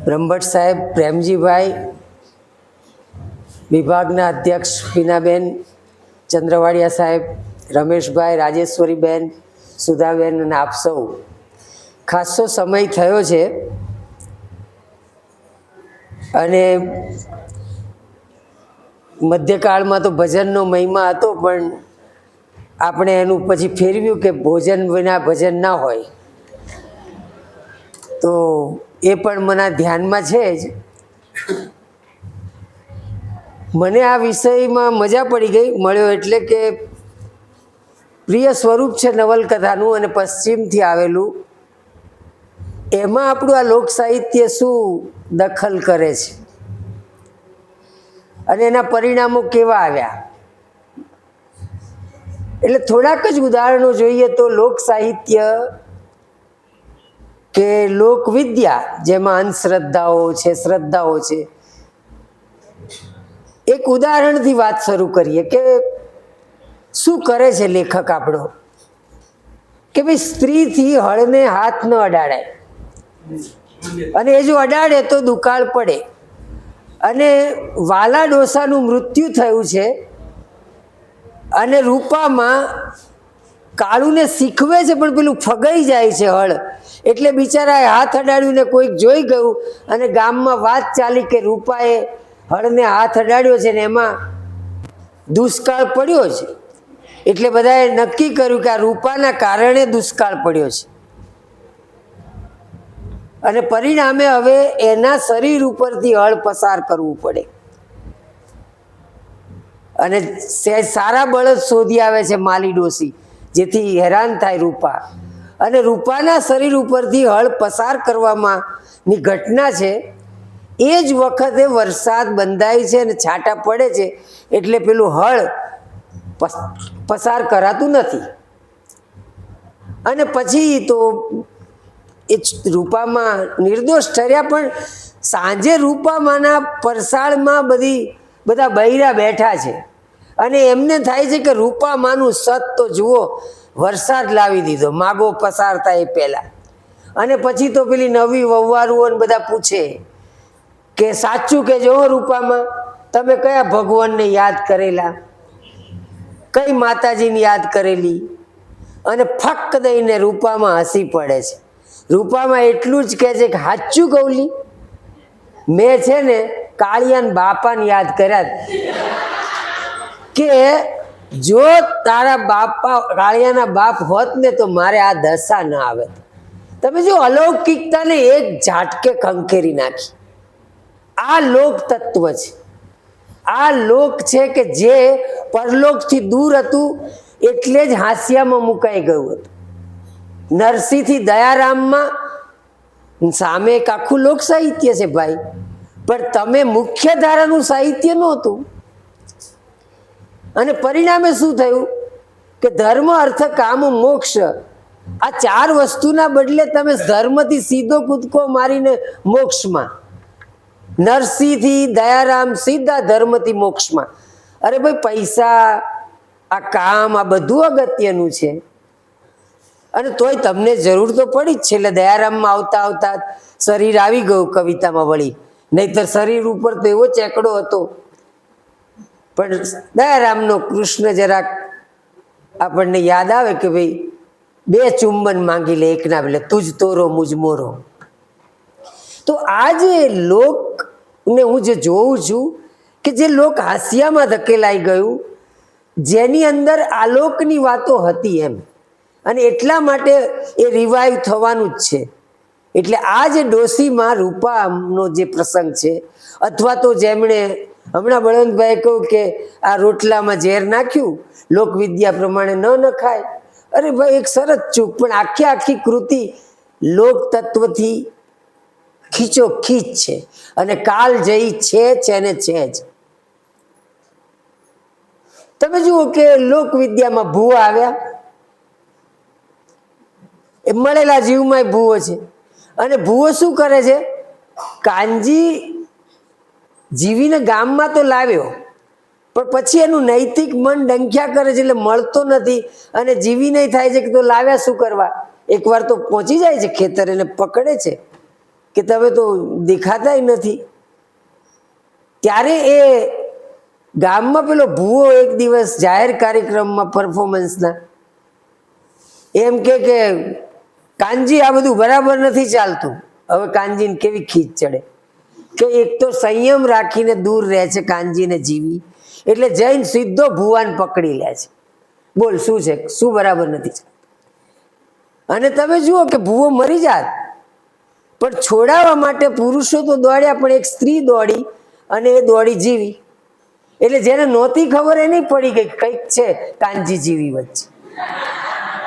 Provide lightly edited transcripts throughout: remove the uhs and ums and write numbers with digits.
બ્રહ્મભટ્ટ સાહેબ, પ્રેમજીભાઈ, વિભાગના અધ્યક્ષ હિનાબેન, ચંદ્રવાડિયા સાહેબ, રમેશભાઈ, રાજેશ્વરીબેન, સુધાબેન અને આપ સૌ, ખાસો સમય થયો છે અને મધ્યકાળમાં તો ભજનનો મહિમા હતો, પણ આપણે એનું પછી ફેરવ્યું કે ભોજન વિના ભજન ના હોય. તો એ પણ મને ધ્યાનમાં છે જ. મને આ વિષયમાં મજા પડી ગઈ મળ્યો, એટલે કે પ્રિય સ્વરૂપ છે નવલકથાનું અને પશ્ચિમથી આવેલું. એમાં આપણું આ લોક સાહિત્ય શું દખલ કરે છે અને એના પરિણામો કેવા આવ્યા. એટલે થોડાક જ ઉદાહરણો જોઈએ તો લોક સાહિત્ય કે લોકવિદ્યા, જેમાં અંધશ્રદ્ધાઓ છે, શ્રદ્ધાઓ છે. એક ઉદાહરણથી વાત શરૂ કરીએ કે શું કરે છે લેખક આપણો, કે ભાઈ સ્ત્રીથી હળને હાથ ન અડાડાય, અને એ જો અડાડે તો દુકાળ પડે. અને વાલા ડોસાનું મૃત્યુ થયું છે અને રૂપામાં કાળુને શીખવે છે, પણ પેલું ફગાઈ જાય છે હળ, એટલે બિચારાએ હાથ અડાડ્યું ને કોઈક જોઈ ગયું અને ગામમાં વાત ચાલી કે રૂપાએ હળને હાથ અડાડ્યો છે ને એમાં દુષ્કાળ પડ્યો છે. એટલે બધાએ નક્કી કર્યું કે આ રૂપાના કારણે દુષ્કાળ પડ્યો છે, અને પરિણામે હવે એના શરીર ઉપરથી હળ પસાર કરવું પડે. અને સારા બળદ શોધી આવે છે માલી ડોસી, જેથી હેરાન થાય રૂપા. અને રૂપાના શરીર ઉપરથી હળ પસાર કરવામાં ની ઘટના છે. એ જ વખતે વરસાદ બંધાય છે અને છાંટા પડે છે, એટલે પેલું હળ પસાર કરાતું નથી. અને પછી તો એ રૂપામાં નિર્દોષ ઠર્યા, પણ સાંજે રૂપામાના પરસાળમાં બધા બૈરા બેઠા છે અને એમને થાય છે કે રૂપામાનું સત તો જુઓ, વરસાદ લાવી દીધો માગો પસાર થાય એ પહેલા. અને પછી તો પેલી નવી વહુવારુઓ બધા પૂછે કે સાચું કે જો રૂપામાં, તમે કયા ભગવાનને યાદ કરેલા, કઈ માતાજીને યાદ કરેલી? અને ફક દઈને રૂપામાં હસી પડે છે. રૂપામાં એટલું જ કહે છે કે સાચું કૌલી, મેં છે ને કાળિયાના બાપાને યાદ કર્યા કે જો તારા બાપા કાળિયાના બાપ હોત ને તો મારે આ દશા ના આવે. તમે જો અલૌકિકતાને એક ઝાટકે ખંખેરી નાખી. આ લોક તત્વ છે. આ લોક છે કે જે પરલોકથી દૂર હતું, એટલે જ હાસ્યામાં મુકાઈ ગયું હતું. નરસિંહથી દયારામમાં સામે એક આખું લોક સાહિત્ય છે ભાઈ, પણ તમે મુખ્ય ધારાનું સાહિત્ય નહોતું. અને પરિણામે શું થયું કે ધર્મ, અર્થ, કામ, મોક્ષ, આ ચાર વસ્તુના બદલે તમે ધર્મથી સીધો કૂદકો મારીને મોક્ષમાં, નરસિંહથી દયારામ સીધા ધર્મથી મોક્ષમાં. અરે ભાઈ પૈસા, આ કામ, આ બધું અગત્યનું છે, અને તોય તમને જરૂર તો પડી જ છે. એટલે દયારામમાં આવતા આવતા શરીર આવી ગયું કવિતામાં વળી, નહીતર શરીર ઉપર તો એવો ચેકડો હતો. પણ દયારામનો કૃષ્ણ જરાક આપણને યાદ આવે કે ભાઈ બે ચુંબન માંગી લે એકના, એટલે તુજ તોરો મુજ મોરો. તો આ જે લોકને હું જે જોઉં છું કે જે લોક હાસ્યામાં ધકેલાઈ ગયું, જેની અંદર આલોકની વાતો હતી એમ, અને એટલા માટે એ રિવાઈવ થવાનું જ છે. એટલે આ જે ડોસીમાં રૂપાનો જે પ્રસંગ છે, અથવા તો જેમણે હમણાં બળવંતભાઈ કહ્યું કે આ રોટલામાં ઝેર નાખ્યું, લોકવિદ્યા પ્રમાણે ન નખાય. અરે ભાઈ એક સરસ ચૂક, પણ આખી કૃતિ લોક તત્વથી ખીચો ખીચ છે, અને કાલ જઈ છે ને છે જ. તમે જુઓ કે લોકવિદ્યામાં ભૂવા આવ્યા, એ મળેલા જીવમાં ભૂવો છે, અને ભૂવો શું કરે છે, કાનજી જીવીને ગામમાં તો લાવ્યો, પણ પછી એનું નૈતિક મન ડંખ્યા કરે છે, એટલે મળતો નથી. અને જીવી નહીં થાય છે કે તો લાવ્યા શું કરવા? એકવાર તો પહોંચી જાય છે ખેતર, એને પકડે છે કે તમે તો દેખાતાય નથી. ત્યારે એ ગામમાં પેલો ભૂવો એક દિવસ જાહેર કાર્યક્રમમાં પરફોર્મન્સના એમ કે કાનજી આ બધું બરાબર નથી ચાલતું. હવે કાનજીને કેવી ખીચ ચડે કે એક તો સંયમ રાખીને દૂર રહે છે કાનજીને જીવી, એટલે જઈને સીધો ભુવાને પકડી લે છે. બોલ શું છે, શું બરાબર નથી ચાલતું? અને તમે જુઓ કે ભૂવો મરી જાત, પણ છોડાવવા માટે પુરુષો તો દોડ્યા, પણ એક સ્ત્રી દોડી અને એ દોડી જીવી. એટલે જેને નહોતી ખબર એ નહીં પડી ગઈ કંઈક છે કાનજી જીવી વચ્ચે.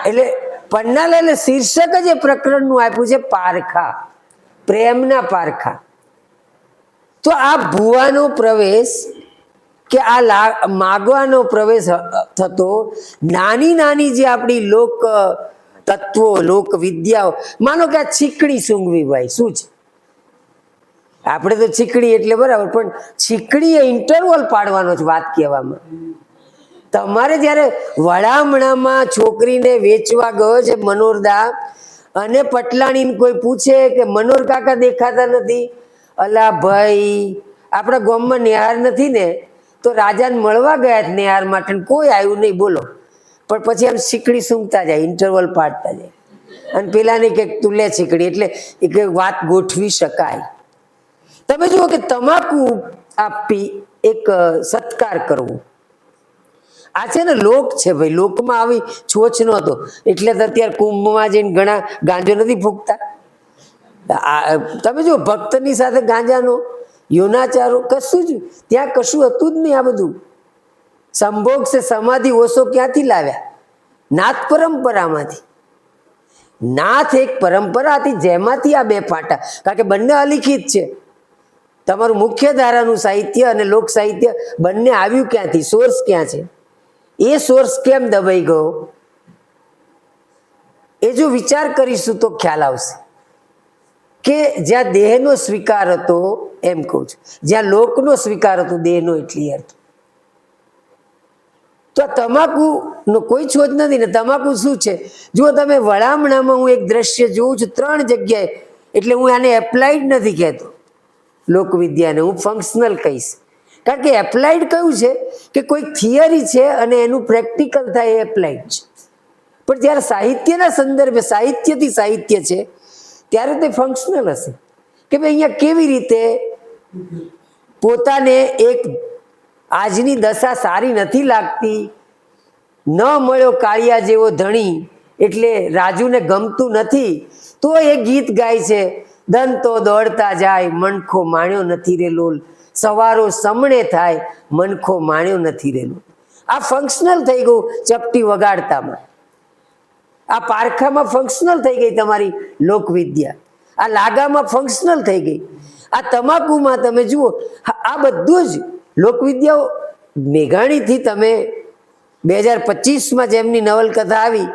એટલે પન્નાલાલે શીર્ષક જ એ પ્રકરણનું આપ્યું છે પારખા, પ્રેમના પારખા. તો આ ભુવાનો પ્રવેશ કે આ માગવાનો પ્રવેશ થતો, નાની નાની જે આપણી લોક તત્વો, લોક વિદ્યાઓ, માનો કે આ છીકડી સૂંઘવી, ભાઈ શું છે? આપણે તો છીકડી એટલે બરાબર, પણ છીકડી એ ઇન્ટરવલ પાડવાનો છે વાત કહેવામાં. તમારે જ્યારે વડામણામાં છોકરીને વેચવા ગયો છે મનોરદા, અને પટલાણીને કોઈ પૂછે કે મનોર કાકા દેખાતા નથી, અલા ભાઈ આપણા ગામમાં નિહાર નથી ને, તો રાજાને મળવા ગયા નિહાર માટે, કોઈ આવ્યું નહીં, બોલો. પણ પછી આમ છીકડી સૂંઘતા જાય, ઇન્ટરવલ પાડતા જાય, અને પેલાને કે તું લે છીકડી, એટલે એક વાત ગોઠવી શકાય. તમે જુઓ કે તમાકુ આપી એક સત્કાર કરવો, આ છે ને લોક છે ભાઈ. લોકમાં આવી છોછ નહોતો, એટલે તો અત્યારે કુંભમાં જઈને ઘણા ગાંજો નથી ફૂંકતા. તમે જુઓ ભક્તની સાથે ગાંજાનો યોનાચારો કશું જ ત્યાં કશું હતું જ નહીં. આ બધું સંભોગ છે સમાધિ ઓછો ક્યાંથી લાવ્યા? નાથ પરંપરામાંથી. નાથ એક પરંપરા હતી જેમાંથી આ બે ફાટા, કારણ કે બંને અલિખિત છે. તમારું મુખ્ય ધારાનું સાહિત્ય અને લોક સાહિત્ય બંને આવ્યું ક્યાંથી? સોર્સ ક્યાં છે? એ સોર્સ કેમ દબાઈ ગયો? એ જો વિચાર કરીશું તો ખ્યાલ આવશે કે જ્યાં દેહનો સ્વીકાર હતો, એમ કહું છું, જ્યાં લોકનો સ્વીકાર હતો દેહનો એટલી અર્થ. તો તમાકુનો કોઈ છોજ નથી ને. તમાકુ શું છે? જો તમે વડામણામાં હું એક દ્રશ્ય જોઉં છું 3 જગ્યાએ, એટલે હું આને એપ્લાઇડ નથી કહેતો લોકવિદ્યાને, હું ફંક્શનલ કહીશ. કારણ કે એપ્લાઇડ કયું છે કે કોઈ થિયરી છે અને એનું પ્રેક્ટિકલ થાય એ એપ્લાઇડ છે. પણ જ્યારે સાહિત્યના સંદર્ભે સાહિત્યથી સાહિત્ય છે ત્યારે તે ફંક્શનલ હશે કે ભાઈ અહીંયા કેવી રીતે પોતાને એક આજની દશા સારી નથી લાગતી, ન મળ્યો કાળિયા જેવો ધણી, એટલે રાજુને ગમતું નથી, તો એ ગીત ગાય છે, દંતો દોડતા જાય મનખો માણ્યો નથી રે લોલ, સવારો સમણે થાય મનખો માણ્યો નથી રે લોલ. આ ફંક્શનલ થઈ ગયું ચપટી વગાડતામાં. આ પારખામાં ફંક્શનલ થઈ ગઈ તમારી લોકવિદ્યા, આ લાગામાં ફંક્શનલ થઈ ગઈ, આ તમાકુમાં તમે જુઓ આ બધું જ લોકવિદ્યાઓ. મેઘાણીથી તમે 2025માં જેમની નવલકથા આવી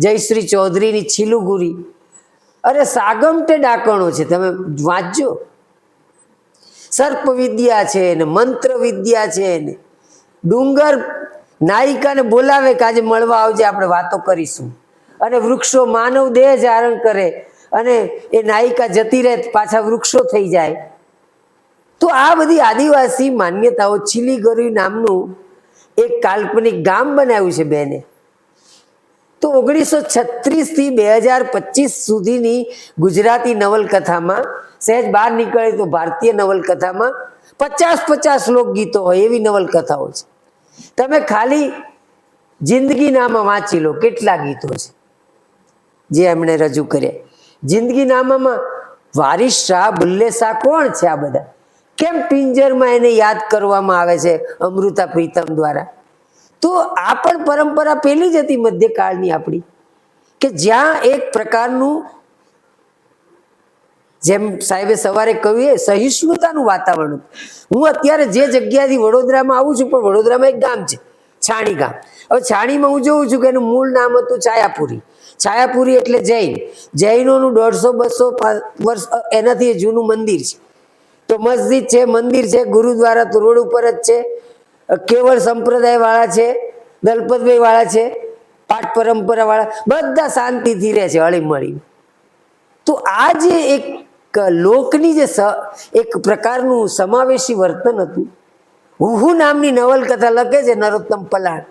જયશ્રી ચૌધરીની છીલુગુરી, અરે સાગમટે ડાકણો છે, તમે વાંચજો. સર્પ વિદ્યા છે ને મંત્ર વિદ્યા છે ને, ડુંગર નાયિકાને બોલાવે કે આજે મળવા આવજે આપણે વાતો કરીશું, અને વૃક્ષો માનવ દેહ ધારણ કરે અને એ નાયિકા જતી રહે પાછા વૃક્ષો થઈ જાય. તો આ બધી આદિવાસી માન્યતાઓ. છીલીગરી નામનું એક કાલ્પનિક ગામ બનાવ્યું છે બેને. તો 1936 થી 2025 સુધીની ગુજરાતી નવલકથામાં, સહેજ બહાર નીકળે તો ભારતીય નવલકથામાં 50 લોકગીતો હોય એવી નવલકથાઓ છે. તમે ખાલી જિંદગીનામાં વાંચી લો કેટલા ગીતો છે જે એમણે રજૂ કર્યા. જિંદગીનામામાં વારિસ શાહ, બુલ્લે શાહ કોણ છે? આ બધા કેમ પિંજરમાં એને યાદ કરવામાં આવે છે અમૃતા પ્રીતમ દ્વારા? તો આ પણ પરંપરા પેલી જ હતી મધ્યકાળની આપણી, કે જ્યાં એક પ્રકારનું, જેમ સાહેબે સવારે કહ્યું એ સહિષ્ણુતાનું વાતાવરણ. હું અત્યારે જે જગ્યાથી વડોદરામાં આવું છું, પણ વડોદરામાં એક ગામ છે છાણી ગામ. હવે છાણીમાં હું જોઉં છું કે એનું મૂળ નામ હતું છાયાપુરી. છાયાપુરી એટલે જૈન. જૈનોનું 150-200 વર્ષ એનાથી જૂનું મંદિર છે. તો મસ્જિદ છે, મંદિર છે, ગુરુદ્વારા તો રોડ ઉપર જ છે, કેવળ સંપ્રદાય વાળા છે, દલપતભાઈ વાળા છે, પાઠ પરંપરા વાળા, બધા શાંતિથી રહે છે હળી મળી. તો આ જે એક લોકની જે એક પ્રકારનું સમાવેશી વર્તન હતું. હુહુ નામની નવલકથા લખે છે નરોત્તમ પલાણ,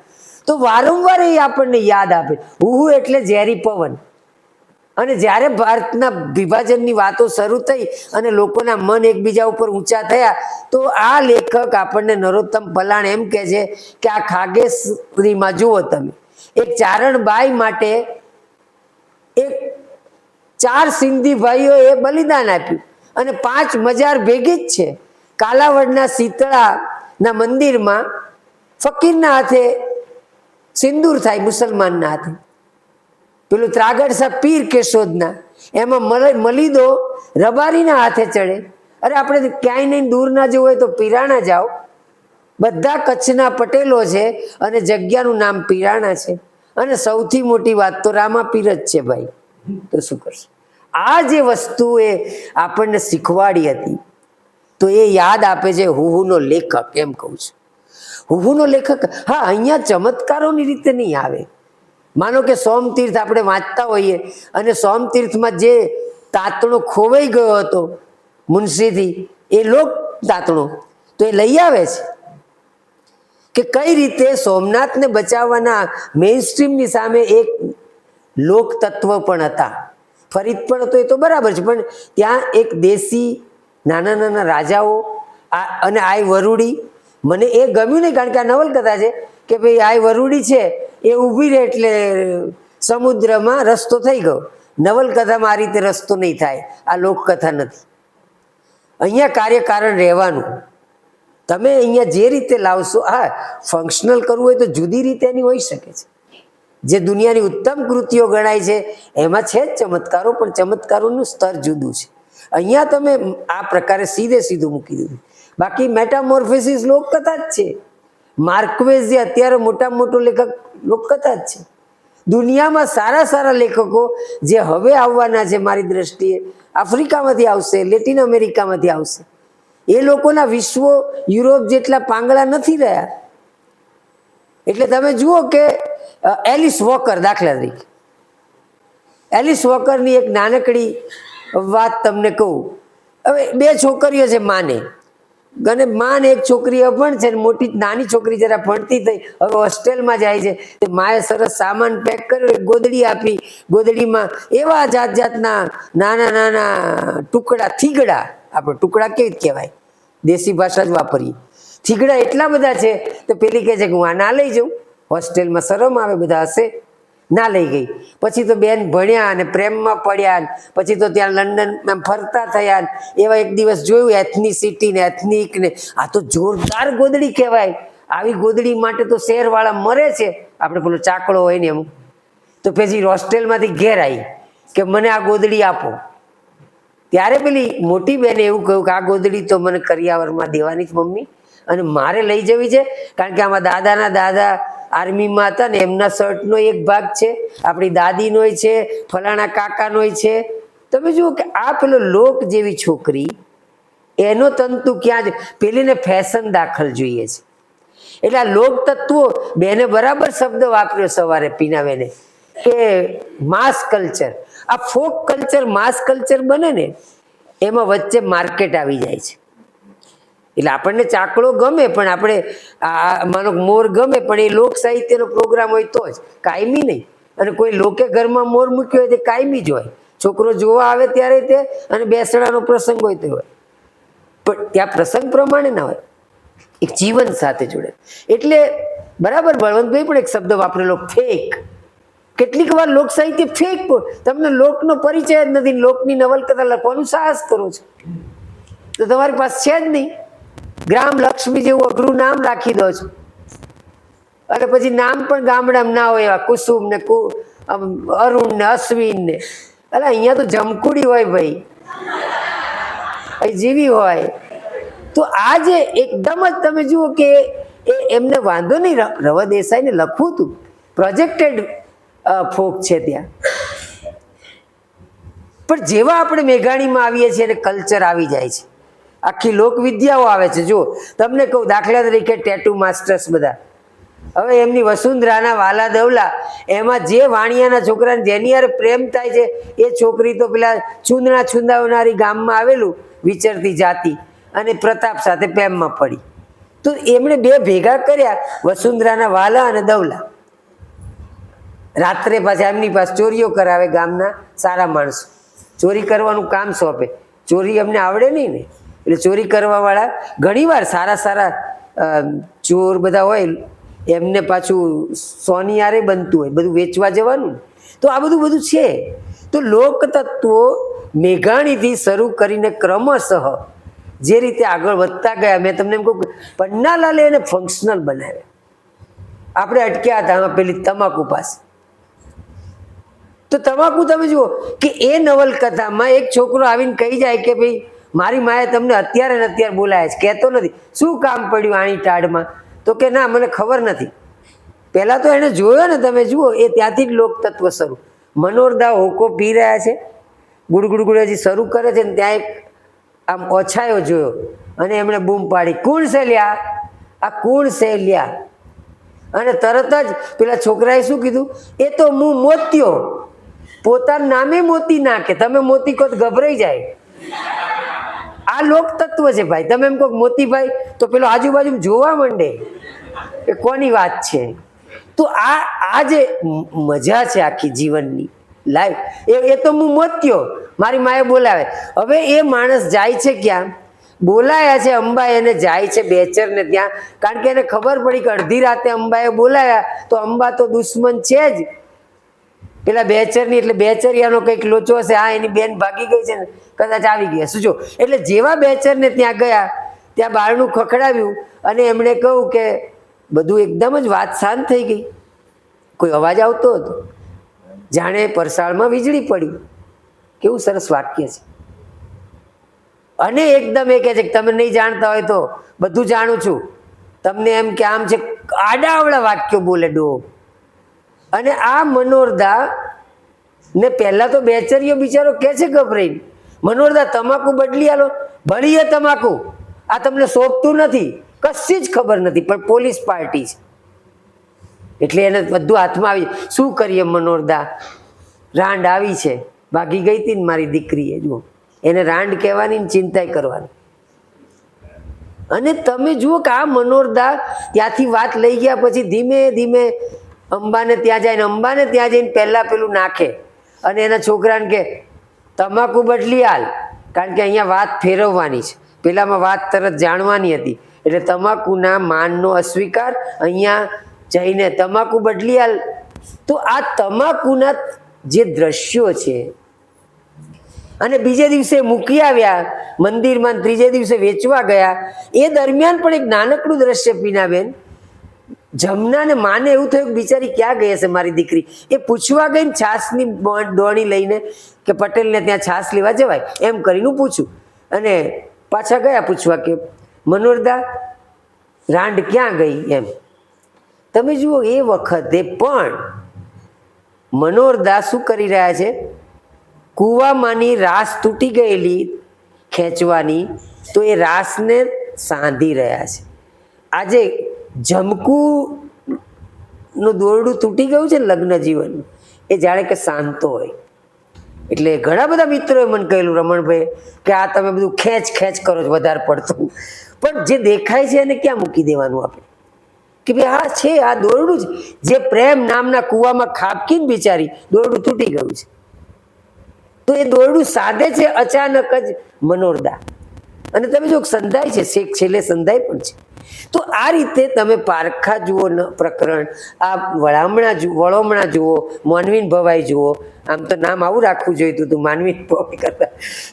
તો વારંવાર એ આપણને યાદ આપે. હુહુ એટલે ઝેરી પવન. અને જ્યારે ભારતના વિભાજનની વાતો શરૂ થઈ અને લોકોના મન એકબીજા ઉપર ઊંચા થયા, તો આ લેખક આપણને નરોત્તમ પલાણ એમ કહે છે કે આ ખાગેશ્વરીમાં જુઓ તમે, એક ચારણબાઈ માટે એક 4 સિંધી ભાઈઓએ બલિદાન આપ્યું અને 5 મજાર ભેગી જ છે. કાલાવડના શીતળાના મંદિરમાં ફકીરના હાથે સિંદૂર થાય, મુસલમાનના હાથે. પેલું ત્રાગડ સાહેબ પીર કેશોદના, એમાં મલીદો રબારીના હાથે ચડે. અરે આપણે ક્યાંય નહીં દૂર ના જવું હોય તો પીરાણા જાઓ, બધા કચ્છના પટેલો છે અને જગ્યાનું નામ પીરાણા છે. અને સૌથી મોટી વાત તો રામાપીર જ છે ભાઈ. તો શું કરશે? આ જે વસ્તુ એ આપણને શીખવાડી હતી, તો એ યાદ આપે છે હુહુનો લેખક. એમ કહું છું હુહુનો લેખક. હા, અહીંયા ચમત્કારોની રીતે નહીં આવે. માનો કે સોમતીર્થ આપણે વાંચતા હોઈએ અને સોમતીર્થમાં જે તાતણો ખોવાઈ ગયો હતો મુનશીથી, એ લોક તાતણો, તો એ લઈ આવે છે કે કઈ રીતે સોમનાથને બચાવવાના મેઇનસ્ટ્રીમની સામે એક લોક તત્વ પણ હતા. ફરીદ પણ હતો, એ તો બરાબર છે, પણ ત્યાં એક દેશી નાના નાના રાજાઓ અને આઈ વરુડી, મને એ ગમ્યું નહીં, કારણ કે આ નવલકથા છે કે ભાઈ આઈ વરુડી છે એ ઊભી રહે એટલે સમુદ્રમાં રસ્તો થઈ ગયો. નવલકથામાં આ રીતે રસ્તો નહીં થાય, આ લોકકથા નથી. અહીંયા કાર્યકારણ રહેવાનું. તમે અહીંયા જે રીતે લાવશો, હા ફંક્શનલ કરવું હોય તો જુદી રીતે એની હોઈ શકે છે. જે દુનિયાની ઉત્તમ કૃતિઓ ગણાય છે એમાં છે જ ચમત્કારો, પણ ચમત્કારોનું સ્તર જુદું છે. અહીંયા તમે આ પ્રકારે સીધે સીધું મૂકી દીધું. બાકી મેટામોર્ફોસિસ લોકકથા જ છે. માર્કવેઝ જે અત્યારે મોટામાં મોટો લેખક લોકકથા જ છે. દુનિયામાં સારા સારા લેખકો જે હવે આવવાના છે, મારી દ્રષ્ટિએ આફ્રિકામાંથી આવશે, લેટિન અમેરિકામાંથી આવશે. એ લોકોના વિશ્વો યુરોપ જેટલા પાંગળા નથી રહ્યા. એટલે તમે જુઓ કે એલિસ વોકર, દાખલા તરીકે એલિસ વોકરની એક નાનકડી વાત તમને કહું. હવે 2 છોકરીઓ છે, માને અને માને એક છોકરી અભણ છે, મોટી નાની છોકરી જરા ભણતી થઈ, હવે હોસ્ટેલમાં જાય છે. તે માએ સરસ સામાન પેક કર્યો, ગોદડી આપી. ગોદડીમાં એવા જાત જાતના નાના નાના ટુકડા, થીગડા, આપણે ટુકડા કેવી રીતે કહેવાય, દેશી ભાષા જ વાપરીએ. થીગડા એટલા બધા છે. તો પેલી કહે છે કે હું આ ના લઈ જાઉં, હોસ્ટેલમાં શરમ આવે, બધા હશે. ના લઈ ગઈ. પછી તો બેન ભણ્યા અને પ્રેમમાં પડ્યા, પછી તો ત્યાં લંડન ફરતા થયા. એવા એક દિવસ જોયું એથનિસિટી ને એથનિક ને, આ તો જોરદાર ગોદડી કહેવાય. આવી ગોદડી માટે તો શહેરવાળા મરે છે. આપણે પેલો ચાકડો હોય ને એમ. તો પછી હોસ્ટેલમાંથી ઘેર આવી કે મને આ ગોદડી આપો. ત્યારે પેલી મોટી બેને એવું કહ્યું કે આ ગોદડી તો મને કરિયાવરમાં દેવાની જ મમ્મી, અને મારે લઈ જવી છે, કારણ કે આમાં દાદાના દાદા આર્મીમાં હતા ને, એમના શર્ટનો એક ભાગ છે, આપણી દાદીનોય છે, ફલાણા કાકાનોય છે. તમે જુઓ કે આ પેલો લોક જેવી છોકરી, એનો તંતુ ક્યાં છે? પેલીને ફેશન દાખલ જોઈએ છે. એટલે આ લોક તત્વો, બેને બરાબર શબ્દ વાપર્યો સવારે પીનાવેને, કે માસ કલ્ચર. આ ફોક કલ્ચર માસ કલ્ચર બને ને, એમાં વચ્ચે માર્કેટ આવી જાય છે. એટલે આપણને ચાકડો ગમે, પણ આપણે માનો મોર ગમે, પણ એ લોક સાહિત્યનો પ્રોગ્રામ હોય તો જ, કાયમી નહીં. અને કોઈ લોકે ઘરમાં મોર મૂક્યો હોય તે કાયમી જ હોય. છોકરો જોવા આવે ત્યારે તે, અને બેસણાનો પ્રસંગ હોય તો હોય, પણ ત્યાં પ્રસંગ પ્રમાણે ના હોય, એક જીવન સાથે જોડે. એટલે બરાબર બળવંતભાઈ પણ એક શબ્દ વાપરેલો, ફેક. કેટલીક વાર લોક સાહિત્ય ફેક, તમને લોકનો પરિચય જ નથી, લોકની નવલકથા લખવાનું સાહસ કરો છો તો તમારી પાસે છે જ નહીં. ગ્રામ લક્ષ્મી જેવું અઘરું નામ રાખી દો છો, અને પછી નામ પણ ગામડામાં ના હોય, એવા કુસુમ ને અરુણ ને અશ્વિન ને. અરે અહીંયા તો જમકુડી હોય ભાઈ, જીવી હોય. તો આ જે એકદમ જ તમે જુઓ કે એમને વાંધો નહીં, રવા દેસાઈને લખવું હતું, પ્રોજેક્ટેડ ફોક છે ત્યાં. પણ જેવા આપણે મેઘાણીમાં આવીએ છીએ અને કલ્ચર આવી જાય છે, આખી લોકવિદ્યાઓ આવે છે. જો તમને કહું, દાખલા તરીકે ટેટુ માસ્ટર્સ બધા, હવે એમની વસુંધરાના વાલા દવલા એમાં જે વાણિયાના છોકરાને જેની યાર પ્રેમ થાય છે એ છોકરી તો પેલા ચૂંદણા છૂંદાવનારી ગામમાં આવેલું વિચરતી જાતિ અને પ્રતાપ સાથે પ્રેમમાં પડી. તો એમણે બે ભેગા કર્યા, વસુંધરાના વાલા અને દવલા. રાત્રે પાછા એમની પાસે ચોરીઓ કરાવે, ગામના સારા માણસો ચોરી કરવાનું કામ સોંપે. ચોરી અમને આવડે નહીં ને, એટલે ચોરી કરવા વાળા ઘણીવાર સારા સારા ચોર બધા હોય, એમને પાછું સોનિયારે બનતું હોય, બધું વેચવા જવાનું. તો આ બધું છે. તો લોકતત્વો મેઘાણીથી શરૂ કરીને ક્રમશઃ જે રીતે આગળ વધતા ગયા, મેં તમને એમ કહું પન્નાલાલે એને ફંક્શનલ બનાવ્યા. આપણે અટક્યા હતા પેલી તમાકુ પાસે. તો તમાકુ તમે જુઓ કે એ નવલકથામાં એક છોકરો આવીને કહી જાય કે ભાઈ મારી માએ તમને અત્યારે ને અત્યારે બોલાય છે, કહેતો નથી, શું કામ પડ્યું આણી ટાળમાં? તો કે ના મને ખબર નથી. પહેલાં તો એને જોયો ને, તમે જુઓ એ ત્યાંથી જ લોકતત્વ શરૂ. મનોરદા હોકો પી રહ્યા છે, ગુડગુડ હજી શરૂ કરે છે ને ત્યાં એક આમ ઓછાયો જોયો અને એમણે બૂમ પાડી, કુણ છે લ્યા, આ કુણ છે લ્યા. અને તરત જ પેલા છોકરાએ શું કીધું, એ તો હું મોત્યો. પોતાના નામે મોતી નાખે, તમે મોતી કહો તો ગભરાઈ જાય. આ લોકતત્વ છે ભાઈ. તમે એમ કહો મોતીભાઈ તો પેલો આજુબાજુ જોવા માંડે કે કોની વાત છે. તો આ જે મજા છે આખી જીવનની લાઈફ, એ તો હું મોત્યો, મારી માએ બોલાવે. હવે એ માણસ જાય છે ક્યાં? બોલાયા છે અંબા, એને જાય છે બેચરને ત્યાં, કારણ કે એને ખબર પડી કે અડધી રાતે અંબાએ બોલાયા તો અંબા તો દુશ્મન છે જ પેલા બેચરની. એટલે બેચરિયાનો કંઈક લોચો હશે, હા એની બેન ભાગી ગઈ છે ને કદાચ આવી ગયા શું જો. એટલે જેવા બેચરને ત્યાં ગયા, ત્યાં બારણું ખખડાવ્યું અને એમણે કહ્યું કે બધું એકદમ જ વાત શાંત થઈ ગઈ. કોઈ અવાજ આવતો હતો, જાણે પરસાળમાં વીજળી પડી. કેવું સરસ વાક્ય છે. અને એકદમ એ કહે છે કે તમે નહીં જાણતા હોય તો બધું જાણું છું, તમને એમ કે આમ છે, આડાવડા વાક્યો બોલે ડો. અને આ મનોરદા ને પહેલા તો બેચરીઓ બિચારો કે છે ગભરાઈ, મનોરદા તમાકુ બદલી આલો, ભળીએ તમાકુ, આ તમને સોંપતું નથી, કશી જ ખબર નથી, પણ પોલીસ પાર્ટી છે એટલે એને બધું હાથમાં આવી. શું કરીએ મનોરદા, રાંડ આવી છે, ભાગી ગઈ હતી ને મારી દીકરીએ, જુઓ એને રાંડ કહેવાની ને ચિંતાય કરવાની. અને તમે જુઓ કે આ મનોરદા ત્યાંથી વાત લઈ ગયા પછી ધીમે ધીમે અંબાને ત્યાં જાય, ને અંબાને ત્યાં જઈને પહેલાં પેલું નાખે અને એના છોકરાને કે તમાકુ બદલી હાલ, કારણ કે અહીંયા વાત ફેરવવાની છે, પેલામાં વાત તરત જાણવાની હતી. એટલે તમાકુના માનનો અસ્વીકાર, અહીંયા જઈને તમાકુ બદલી હાલ. તો આ તમાકુના જે દ્રશ્યો છે, અને બીજે દિવસે મૂકી આવ્યા મંદિરમાં, ત્રીજે દિવસે વેચવા ગયા, એ દરમિયાન પણ એક નાનકડું દ્રશ્ય પીનાબેન, જમનાને માને એવું થયું કે બિચારી ક્યાં ગઈ હશે મારી દીકરી. એ પૂછવા ગઈ ને છાસની દોણી લઈને કે પટેલને ત્યાં છાસ લેવા જવાય, એમ કરીને પૂછ્યું. અને પાછા ગયા પૂછવા કે મનોરદા રાંડ ક્યાં ગઈ એમ. તમે જુઓ એ વખતે પણ મનોરદા શું કરી રહ્યા છે, કૂવામાંની રાસ તૂટી ગયેલી ખેંચવાની, તો એ રાસને સાંધી રહ્યા છે. આજે જમકુનું દોરડું તૂટી ગયું છે ને લગ્ન જીવન, એ જાણે કે શાંતો હોય. એટલે ઘણા બધા મિત્રોએ મને કહેલું, રમણભાઈ કે આ તમે બધું ખેંચ કરો છો વધારે પડતું, પણ જે દેખાય છે એને ક્યાં મૂકી દેવાનું આપણે, કે ભાઈ હા છે આ દોરડું જ, જે પ્રેમ નામના કૂવામાં ખાબકીને બિચારી દોરડું તૂટી ગયું છે. તો એ દોરડું સાધે છે અચાનક જ મનોરદા, અને તમે જો સંધાય છે, શેખ છેલ્લે સંધાય પણ છે. તો આ રીતે તમે પારખા જુઓ પ્રકરણ, આ વળોમણા જુઓ, મોનવીન ભવાઈ જુઓ. આમ તો નામ આવું રાખવું જોઈતું હતું, માનવીન ભવાઈ કરતા.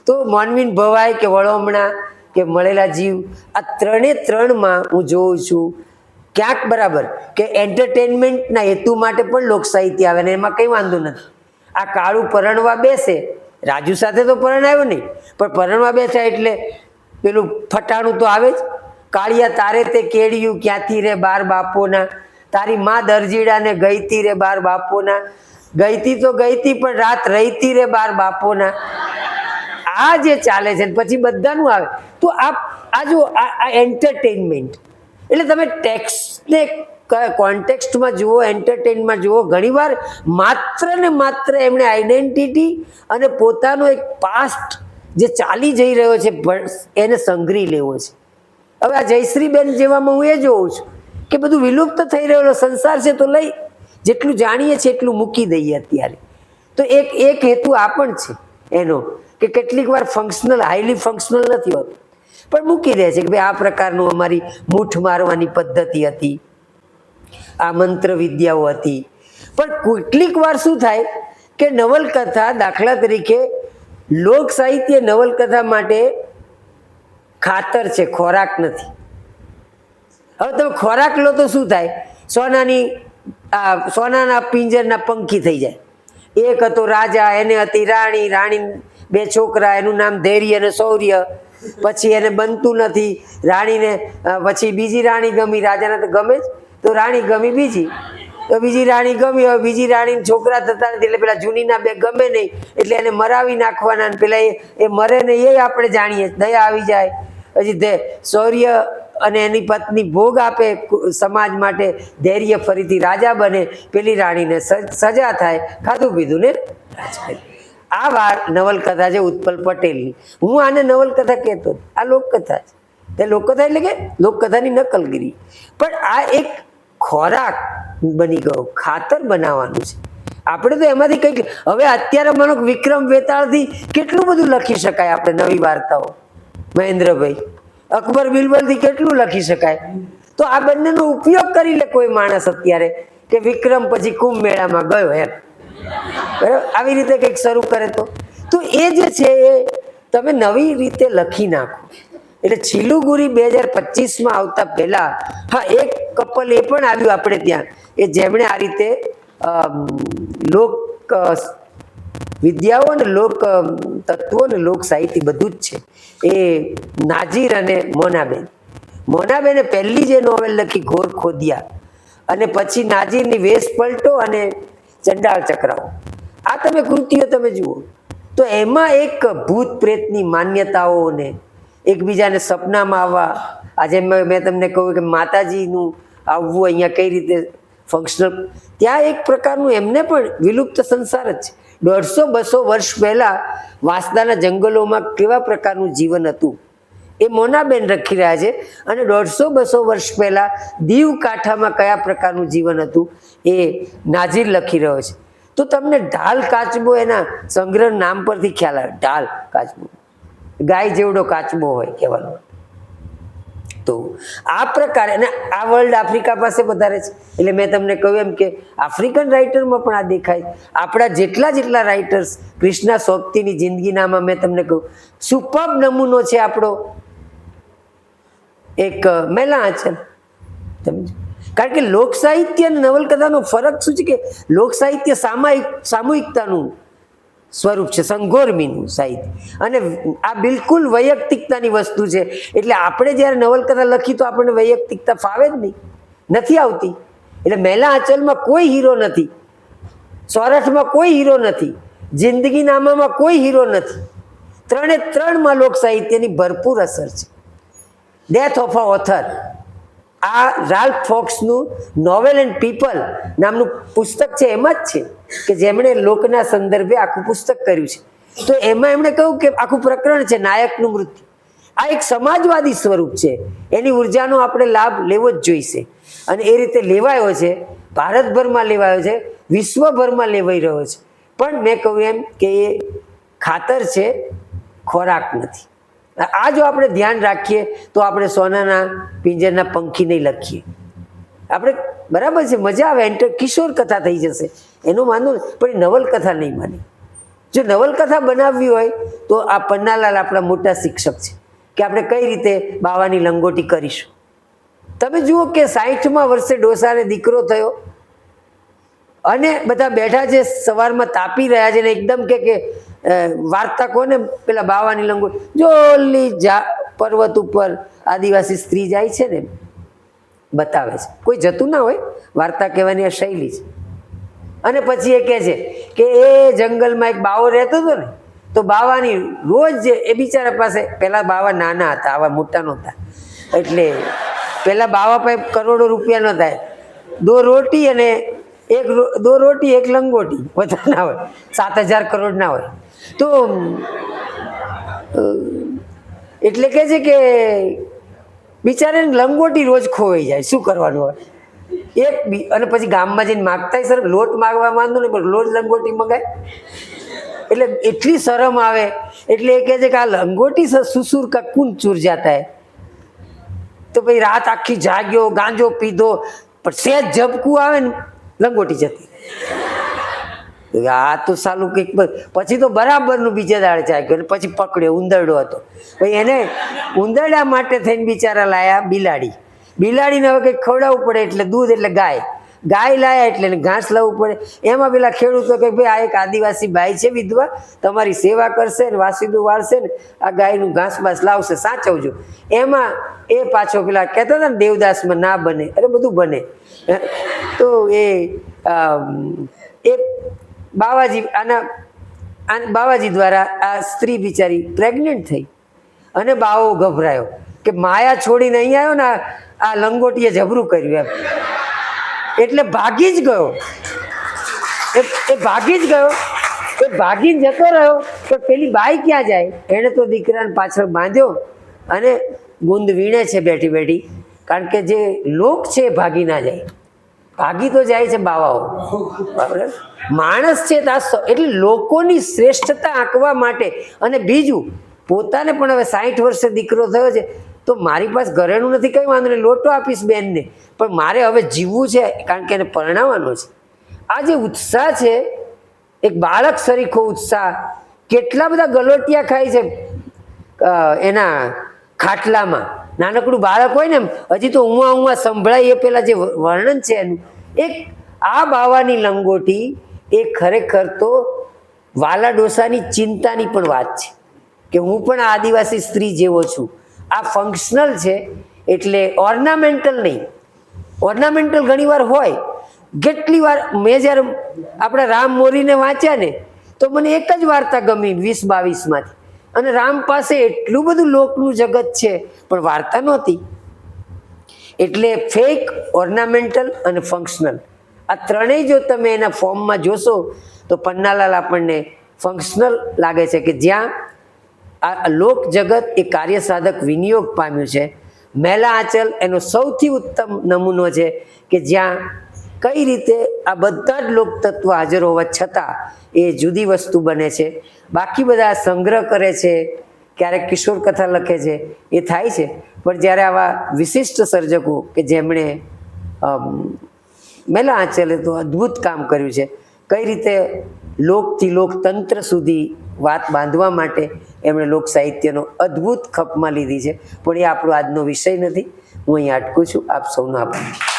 તો મોનવીન ભવાઈ કે વળોમણા કે મળેલા જીવ, આ ત્રણેમાં હું જોઉં છું ક્યાંક બરાબર કે એન્ટરટેનમેન્ટના હેતુ માટે પણ લોક સાહિત્ય આવે ને એમાં કંઈ વાંધો નથી. આ કાળું પરણવા બેસે, રાજુ સાથે તો પરણાયો નહીં, પણ પરણવા બેઠા એટલે પેલું ફટાણું તો આવે જ, કાળિયા તારે તે કેળિયું ક્યાંથી રે બાર બાપોના, તારી માં દરજીડાને ગઈતી રે બાર બાપોના, ગઈતી તો ગઈતી પણ રાત રહીતી રે બાર બાપોના. આ જે ચાલે છે પછી બધાનું આવે. તો આ જો આ એન્ટરટેનમેન્ટ, એટલે તમે ટેક્સ્ટને કોન્ટેક્સ્ટમાં જુઓ, એન્ટરટેનમાં જુઓ, ઘણીવાર માત્ર ને માત્ર એમણે આઈડેન્ટિટી અને પોતાનો એક પાસ્ટ જે ચાલી જઈ રહ્યો છે એને સંઘરી લેવો છે. હવે આ જયશ્રીબેન જેવામાં હું એ જોઉં છું કે બધું વિલુપ્ત થઈ રહેલો સંસાર છે, તો લઈ જેટલું જાણીએ છીએ એટલું મૂકી દઈએ અત્યારે. તો એક હેતુ આ પણ છે એનો કે કેટલીક વાર ફંક્શનલ, હાઈલી ફંક્શનલ નથી હોતું, પણ મૂકી દે છે કે ભાઈ આ પ્રકારનું અમારી મૂઠ મારવાની પદ્ધતિ હતી, આ મંત્ર વિદ્યાઓ હતી. પણ કેટલીક વાર શું થાય કે નવલકથા, દાખલા તરીકે લોક સાહિત્ય નવલકથા માટે ખાતર છે, ખોરાક નથી. હવે તમે ખોરાક લો તો શું થાય? સોનાના પિંજરના પંખી થઈ જાય. એક હતો રાજા, એને હતી રાણી, રાણી 2 છોકરા, એનું નામ ધૈર્ય અને શૌર્ય. પછી એને બનતું નથી, રાણીને પછી બીજી રાણી ગમી, રાજાને તો ગમે જ, તો રાણી ગમી બીજી, તો બીજી રાણી ગમી. હવે બીજી રાણી છોકરા થતા નથી એટલે પેલા જૂનીના 2 ગમે નહીં એટલે એને મરાવી નાખવાના. પેલા એ મરે ને એ આપણે જાણીએ, દયા આવી જાય. પછી શૌર્ય અને એની પત્ની ભોગ આપે સમાજ માટે, ધૈર્ય ફરીથી રાજા બને, પેલી રાણીને સજા થાય, ખાધું પીધું ને રાજકાજ. આ વાર નવલકથા છે ઉત્પલ પટેલની. હું આને નવલકથા કહેતો, આ લોકકથા છે. તે લોકકથા એટલે કે લોકકથાની નકલગીરી. પણ આ એક ખોરાક બની ગયો, ખાતર બનાવવાનું છે. આપણે તો એમાંથી કંઈક, હવે અત્યારે માનો વિક્રમ વેતાળથી કેટલું બધું લખી શકાય આપણે, નવી વાર્તાઓ, મહેન્દ્રભાઈ અકબર બિરબલથી કેટલું લખી શકાય. તો આ બંનેનો ઉપયોગ કરી લે કોઈ માણસ અત્યારે, કે વિક્રમ પછી કુંભ મેળામાં ગયો એમ, બરાબર, આવી રીતે કંઈક શરૂ કરે તો એ જે છે એ તમે નવી રીતે લખી નાખો. એટલે છીલુગુરી 2025માં આવતા પહેલા, હા, એક કપલ એ પણ આવ્યું આપણે ત્યાં, એ જેમણે આ રીતે લોક વિદ્યાઓ અને લોક તત્વો અને લોક સાહિત્ય બધું જ છે. એ નાજીર અને મોનાબેને પહેલી જે નોવેલ લખી ઘોર ખોદિયા, અને પછી નાજીરની વેશ પલટો અને ચંડાળ ચક્રાઓ. આ તમે કૃતિઓ તમે જુઓ તો એમાં એક ભૂત પ્રેતની માન્યતાઓને એકબીજાને સપનામાં આવવા, આજે મેં તમને કહ્યું કે માતાજીનું આવવું અહીંયા કઈ રીતે ફંક્શનલ, ત્યાં એક પ્રકારનું એમને પણ વિલુપ્ત સંસાર જ છે. 150-200 વર્ષ પહેલા વાંસદાના જંગલોમાં કેવા પ્રકારનું જીવન હતું એ મોનાબેન લખી રહ્યા છે, અને 150-200 વર્ષ પહેલા દીવ કાંઠામાં કયા પ્રકારનું જીવન હતું એ નાજીર લખી રહ્યો છે. તો તમને ઢાલ કાચબો એના સંગ્રહ નામ પરથી ખ્યાલ આવે. ઢાલ કાચબો, ગાય જેવડો કાચબો હોય કહેવાનું. તો આ પ્રકારે, અને આ વર્લ્ડ આફ્રિકા પાસે વધારે છે. એટલે મેં તમને કહ્યું એમ કે આફ્રિકન રાઇટરમાં પણ આ દેખાય. આપણા જેટલા રાઇટર્સ, કૃષ્ણા સોબતીની જિંદગીનામાં મેં તમને કહ્યું સુપર્બ નમૂનો છે આપણો એક મેલા આંચલ. સમજો, કારણ કે લોક સાહિત્ય અને નવલકથાનો ફરક શું છે કે લોક સાહિત્ય સામૂહિકતાનું સ્વરૂપ છે, સંગોર્મીનું સાહિત્ય, અને આ બિલકુલ વૈયક્તિકતાની વસ્તુ છે. એટલે આપણે જ્યારે નવલકથા લખી તો આપણને વૈયક્તિકતા ફાવે જ નહીં, નથી આવતી. એટલે મેલા આંચલમાં કોઈ હીરો નથી, સોરઠમાં કોઈ હીરો નથી, જિંદગીનામામાં કોઈ હીરો નથી. 3માં લોક સાહિત્યની ભરપૂર અસર છે. ડેથ ઓફ અ ઓથર, આ રાલ્ફ ફોક્સનું નોવેલ એન્ડ પીપલ નામનું પુસ્તક છે, એમાં જ છે કે જેમણે લોકના સંદર્ભે આખું પુસ્તક કર્યું છે. તો એમાં એમણે કહ્યું કે આખું પ્રકરણ છે નાયકનું મૃત્યુ. આ એક સમાજવાદી સ્વરૂપ છે, એની ઉર્જાનો આપણે લાભ લેવો જ જોઈશે. અને એ રીતે લેવાયો છે, ભારતભરમાં લેવાયો છે, વિશ્વભરમાં લેવાઈ રહ્યો છે. પણ મેં કહ્યું એમ કે એ ખાતર છે, ખોરાક નથી. આ જો આપણે ધ્યાન રાખીએ તો આપણે સોનાના પિંજરના પંખી નહીં લખીએ. આપણે બરાબર છે, મજા આવે, કિશોર કથા થઈ જશે, એનો વાંધો નહીં, પણ એ નવલકથા નહીં બને. જો નવલકથા બનાવવી હોય તો આ પન્નાલાલ આપણા મોટા શિક્ષક છે કે આપણે કઈ રીતે બાવાની લંગોટી કરીશું. તમે જુઓ કે 60મા વર્ષે ડોસાને દીકરો થયો, અને બધા બેઠા છે સવારમાં તાપી રહ્યા છે, ને એકદમ કે વાર્તા કોને, પેલા બાવાની લંગોટી, જો ઓલી પર્વત ઉપર આદિવાસી સ્ત્રી જાય છે ને બતાવે છે, કોઈ જતું ના હોય, વાર્તા કહેવાની આ શૈલી છે. અને પછી એ કહે છે કે એ જંગલમાં એક બાવો રહેતો હતો ને, તો બાવાની રોજ એ બિચારા પાસે, પેલા બાવા નાના હતા, આવા મોટા નહોતા, એટલે પેલા બાવા પાસે કરોડો રૂપિયા ન થાય, दो रोटी અને दो रोटी एक लंगोटी વધારે ના હોય, 7,000 કરોડ ના હોય. તો એટલે કે છે કે બિચારાને લંગોટી રોજ ખોવાઈ જાય, શું કરવાનું હોય? એક બી અને પછી ગામમાં જઈને માગતા સર લોટ માગવા માંગો ને પણ રોજ લંગોટી મગાય એટલે એટલી શરમ આવે. એટલે એ કહે છે કે આ લંગોટી સુસુર કા કુન ચૂર જાતા હે. તો ભાઈ રાત આખી જાગ્યો, ગાંજો પીધો, પણ સેજ ઝબકું આવે ને લંગોટી જતી. આ તો સાલું કંઈક પછી તો બરાબરનું બીજે દાડે જાગ્યો અને પછી પકડ્યો, ઉંદરડો હતો. ભાઈ એને ઉંદરડા માટે થઈને બિચારા લાયા બિલાડી. બિલાડીને હવે કંઈક ખવડાવવું પડે એટલે દૂધ એટલે ગાય. ગાય લાયા એટલે એને ઘાસ લાવવું પડે. એમાં પેલા ખેડૂતો કે ભાઈ આ એક આદિવાસી બાઈ છે વિધવા, તમારી સેવા કરશે ને વાસીદું વાળશે ને આ ગાયનું ઘાસ બાસ લાવશે, સાચવજો. એમાં એ પાછો પેલા કહેતા હતા ને દેવદાસમાં ના બને, અરે બધું બને. તો એ બાવાજી બાવાજી દ્વારા આ સ્ત્રી બિચારી પ્રેગ્નેન્ટ થઈ અને બાવો ગભરાયો કે માયા છોડીને અહીં આવ્યો ને આ લંગોટીએ જબરું કર્યું એમ. એટલે ભાગી જ ગયો, એ ભાગી જ ગયો, એ ભાગીને જતો રહ્યો. તો પેલી બાઈ ક્યાં જાય? એણે તો દીકરાને પાછળ બાંધ્યો અને ગુંદ વીણે છે બેઠી બેઠી, કારણ કે જે લોક છે એ ભાગી ના જાય. ભાગી તો જાય છે બાવાઓ, બરાબર. માણસ છે એટલે લોકોની શ્રેષ્ઠતા આંકવા માટે. અને બીજું પોતાને પણ હવે 60 વર્ષે દીકરો થયો છે તો મારી પાસે ઘરેણું નથી, કંઈ વાંધો નહીં, લોટો આપીશ બેનને, પણ મારે હવે જીવવું છે કારણ કે એને પરણાવવાનો છે. આ જે ઉત્સાહ છે, એક બાળક સરીખો ઉત્સાહ. કેટલા બધા ગલોટિયા ખાય છે એના ખાટલામાં. નાનકડું બાળક હોય ને હજી તો ઉવા સંભળાય એ પેલા જે વર્ણન છે એનું. એક આ બાવાની લંગોટી એ ખરેખર તો વાલા ડોસાની ચિંતાની પણ વાત છે કે હું પણ આ આદિવાસી સ્ત્રી જેવો છું. આ ફંક્શનલ છે એટલે ઓર્નામેન્ટલ નહીં. ઓર્નામેન્ટલ ઘણીવાર હોય. કેટલી વાર મેં જ્યારે આપણે રામ મોરીને વાંચ્યા ને તો મને એક જ વાર્તા ગમી 20-22માંથી. અને રામ પાસે એટલું બધું લોકનું જગત છે પણ વાર્તા નહોતી. એટલે ફેક, ઓર્નામેન્ટલ અને ફંક્શનલ આ ત્રણેય જો તમે એના ફોર્મમાં જોશો તો પન્નાલાલ આપણને ફંક્શનલ લાગે છે કે જ્યાં આ લોક જગત એ કાર્યસાધક વિનિયોગ પામ્યું છે. મેલા આંચલ એનો સૌથી ઉત્તમ નમૂનો છે કે જ્યાં કઈ રીતે આ બધા જ લોક તત્વ હાજર હોવા છતાં એ જુદી વસ્તુ બને છે. બાકી બધા સંગ્રહ કરે છે, ક્યારેક કિશોર કથા લખે છે, એ થાય છે. પણ જ્યારે આવા વિશિષ્ટ સર્જકો કે જેમણે મેલા આંચલે તો અદ્ભુત કામ કર્યું છે, કઈ રીતે લોકથી લોકતંત્ર સુધી વાત બાંધવા માટે એમણે લોક સાહિત્યનો અદ્ભુત ખપમાં લીધી છે. પણ એ આપણો આજનો વિષય નથી. હું અહીં અટકું છું. આપ સૌનો આભાર.